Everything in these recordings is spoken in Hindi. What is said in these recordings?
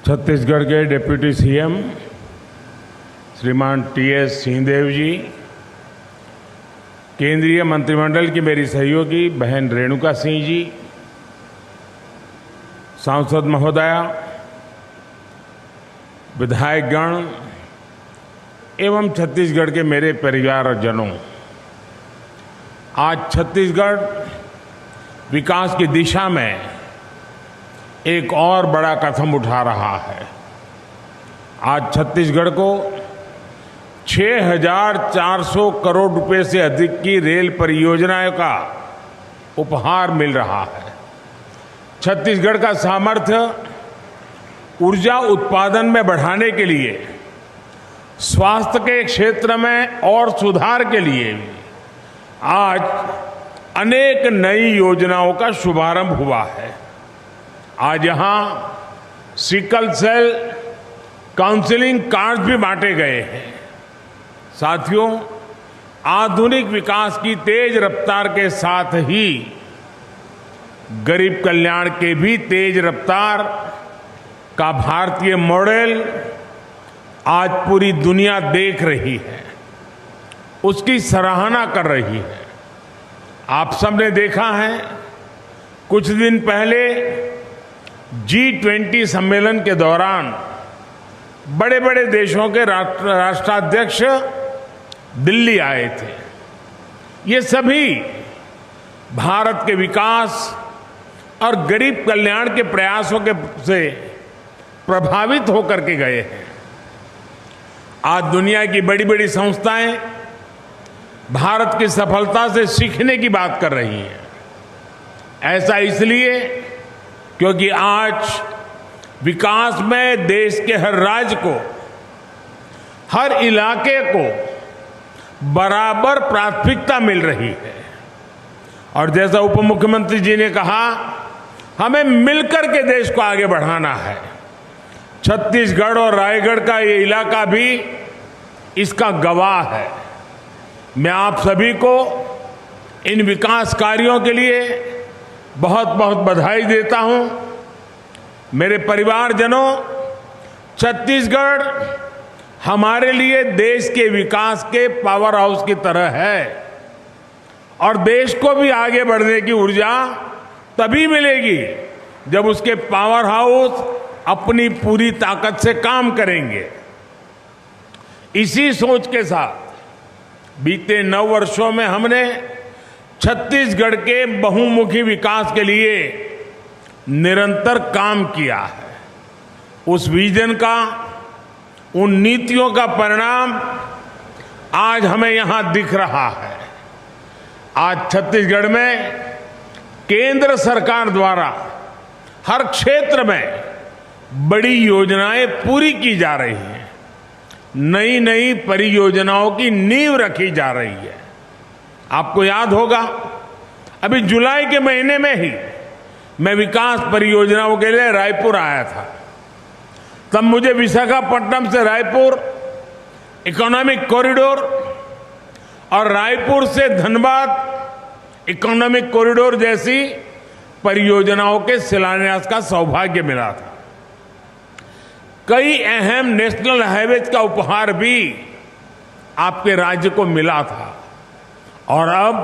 छत्तीसगढ़ के डिप्टी सीएम श्रीमान टीएस सिंहदेव जी, केंद्रीय मंत्रिमंडल की मेरी सहयोगी बहन रेणुका सिंह जी, सांसद महोदया, विधायकगण एवं छत्तीसगढ़ के मेरे परिवारजनों, आज छत्तीसगढ़ विकास की दिशा में एक और बड़ा कदम उठा रहा है। आज छत्तीसगढ़ को 6,400 करोड़ रुपए से अधिक की रेल परियोजनाओं का उपहार मिल रहा है। छत्तीसगढ़ का सामर्थ्य ऊर्जा उत्पादन में बढ़ाने के लिए, स्वास्थ्य के क्षेत्र में और सुधार के लिए आज अनेक नई योजनाओं का शुभारंभ हुआ है। आज यहां सिकल सेल काउंसलिंग कार्ड भी बांटे गए हैं। साथियों, आधुनिक विकास की तेज रफ्तार के साथ ही गरीब कल्याण के भी तेज रफ्तार का भारतीय मॉडल आज पूरी दुनिया देख रही है, उसकी सराहना कर रही है। आप सबने देखा है, कुछ दिन पहले G20 सम्मेलन के दौरान बड़े बड़े देशों के राष्ट्राध्यक्ष दिल्ली आए थे। ये सभी भारत के विकास और गरीब कल्याण के प्रयासों से प्रभावित होकर के गए हैं। आज दुनिया की बड़ी बड़ी संस्थाएं भारत की सफलता से सीखने की बात कर रही हैं। ऐसा इसलिए क्योंकि आज विकास में देश के हर राज्य को, हर इलाके को बराबर प्राथमिकता मिल रही है। और जैसा उप मुख्यमंत्री जी ने कहा, हमें मिलकर के देश को आगे बढ़ाना है। छत्तीसगढ़ और रायगढ़ का ये इलाका भी इसका गवाह है। मैं आप सभी को इन विकास कार्यों के लिए बहुत बहुत बधाई देता हूं। मेरे परिवारजनों, छत्तीसगढ़ हमारे लिए देश के विकास के पावर हाउस की तरह है और देश को भी आगे बढ़ने की ऊर्जा तभी मिलेगी जब उसके पावर हाउस अपनी पूरी ताकत से काम करेंगे। इसी सोच के साथ बीते 9 वर्षों में हमने छत्तीसगढ़ के बहुमुखी विकास के लिए निरंतर काम किया है। उस विजन का, उन नीतियों का परिणाम आज हमें यहां दिख रहा है। आज छत्तीसगढ़ में केंद्र सरकार द्वारा हर क्षेत्र में बड़ी योजनाएं पूरी की जा रही हैं। नई नई परियोजनाओं की नींव रखी जा रही है। आपको याद होगा, अभी जुलाई के महीने में ही मैं विकास परियोजनाओं के लिए रायपुर आया था। तब मुझे विशाखापट्टनम से रायपुर इकोनॉमिक कॉरिडोर और रायपुर से धनबाद इकोनॉमिक कॉरिडोर जैसी परियोजनाओं के शिलान्यास का सौभाग्य मिला था। कई अहम नेशनल हाईवेज का उपहार भी आपके राज्य को मिला था। और अब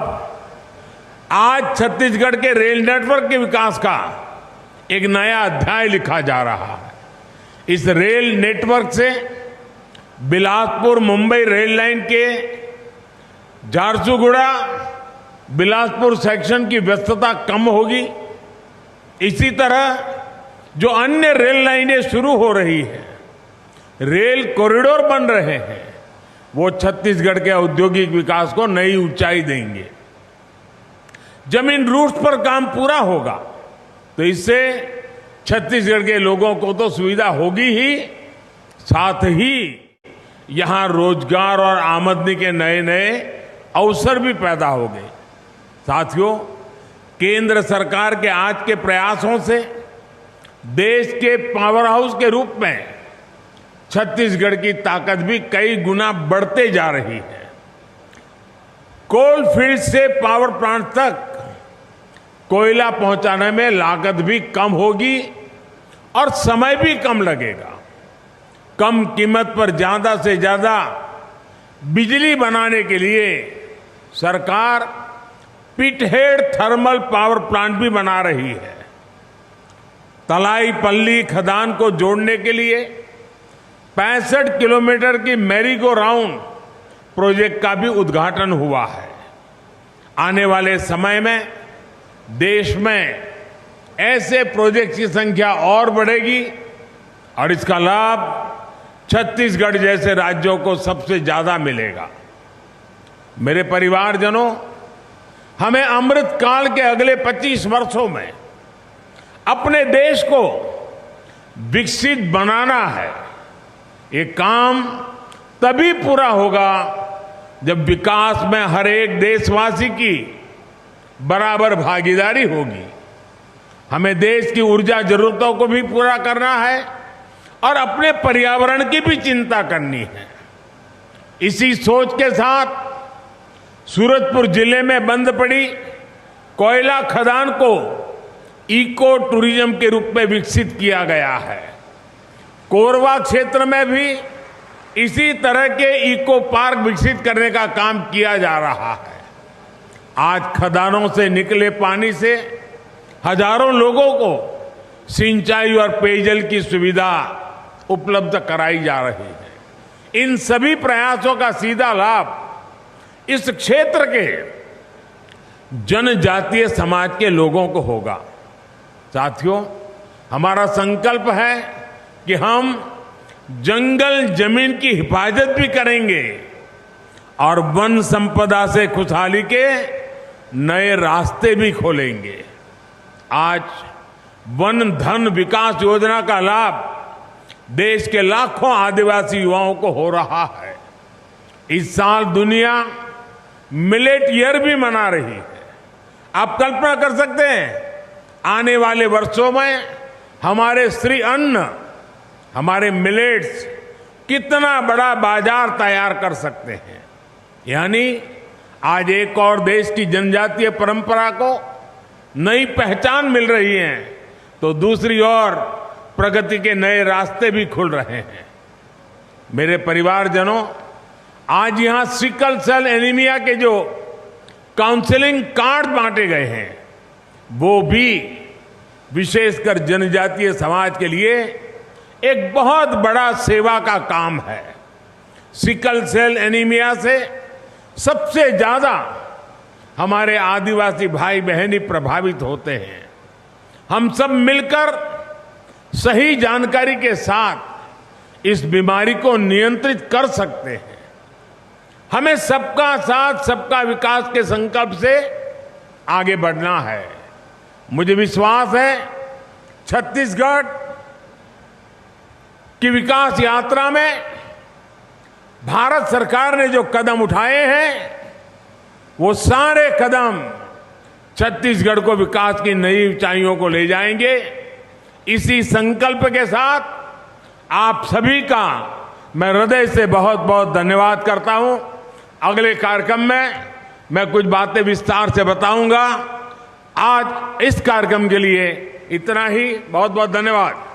आज छत्तीसगढ़ के रेल नेटवर्क के विकास का एक नया अध्याय लिखा जा रहा है। इस रेल नेटवर्क से बिलासपुर मुंबई रेल लाइन के झारसुगुड़ा बिलासपुर सेक्शन की व्यस्तता कम होगी। इसी तरह जो अन्य रेल लाइनें शुरू हो रही हैं, रेल कॉरिडोर बन रहे हैं, वो छत्तीसगढ़ के औद्योगिक विकास को नई ऊंचाई देंगे। जमीन रूट्स पर काम पूरा होगा तो इससे छत्तीसगढ़ के लोगों को तो सुविधा होगी ही, साथ ही यहां रोजगार और आमदनी के नए नए अवसर भी पैदा होंगे। साथियों, केंद्र सरकार के आज के प्रयासों से देश के पावर हाउस के रूप में छत्तीसगढ़ की ताकत भी कई गुना बढ़ते जा रही है। कोल फील्ड से पावर प्लांट तक कोयला पहुंचाने में लागत भी कम होगी और समय भी कम लगेगा। कम कीमत पर ज्यादा से ज्यादा बिजली बनाने के लिए सरकार पिटहेड थर्मल पावर प्लांट भी बना रही है। तलाईपल्ली खदान को जोड़ने के लिए 65 किलोमीटर की मैरी गो राउंड प्रोजेक्ट का भी उद्घाटन हुआ है। आने वाले समय में देश में ऐसे प्रोजेक्ट की संख्या और बढ़ेगी और इसका लाभ छत्तीसगढ़ जैसे राज्यों को सबसे ज्यादा मिलेगा। मेरे परिवारजनों, हमें अमृत काल के अगले 25 वर्षों में अपने देश को विकसित बनाना है। ये काम तभी पूरा होगा जब विकास में हर एक देशवासी की बराबर भागीदारी होगी। हमें देश की ऊर्जा जरूरतों को भी पूरा करना है और अपने पर्यावरण की भी चिंता करनी है। इसी सोच के साथ सूरजपुर जिले में बंद पड़ी कोयला खदान को इको टूरिज्म के रूप में विकसित किया गया है। कोरबा क्षेत्र में भी इसी तरह के इको पार्क विकसित करने का काम किया जा रहा है। आज खदानों से निकले पानी से हजारों लोगों को सिंचाई और पेयजल की सुविधा उपलब्ध कराई जा रही है। इन सभी प्रयासों का सीधा लाभ इस क्षेत्र के जनजातीय समाज के लोगों को होगा। साथियों, हमारा संकल्प है कि हम जंगल जमीन की हिफाजत भी करेंगे और वन संपदा से खुशहाली के नए रास्ते भी खोलेंगे। आज वन धन विकास योजना का लाभ देश के लाखों आदिवासी युवाओं को हो रहा है। इस साल दुनिया मिलेट ईयर भी मना रही है। आप कल्पना कर सकते हैं, आने वाले वर्षों में हमारे श्री अन्न, हमारे मिलेट्स कितना बड़ा बाजार तैयार कर सकते हैं। यानी आज एक और देश की जनजातीय परंपरा को नई पहचान मिल रही है, तो दूसरी ओर प्रगति के नए रास्ते भी खुल रहे हैं। मेरे परिवारजनों, आज यहां सिकल सेल एनीमिया के जो काउंसलिंग कार्ड बांटे गए हैं, वो भी विशेषकर जनजातीय समाज के लिए एक बहुत बड़ा सेवा का काम है। सिकल सेल एनीमिया से सबसे ज्यादा हमारे आदिवासी भाई बहन ही प्रभावित होते हैं। हम सब मिलकर सही जानकारी के साथ इस बीमारी को नियंत्रित कर सकते हैं। हमें सबका साथ सबका विकास के संकल्प से आगे बढ़ना है। मुझे विश्वास है छत्तीसगढ़ की विकास यात्रा में भारत सरकार ने जो कदम उठाए हैं, वो सारे कदम छत्तीसगढ़ को विकास की नई ऊंचाइयों को ले जाएंगे। इसी संकल्प के साथ आप सभी का मैं हृदय से बहुत बहुत धन्यवाद करता हूं। अगले कार्यक्रम में मैं कुछ बातें विस्तार से बताऊंगा। आज इस कार्यक्रम के लिए इतना ही। बहुत बहुत धन्यवाद।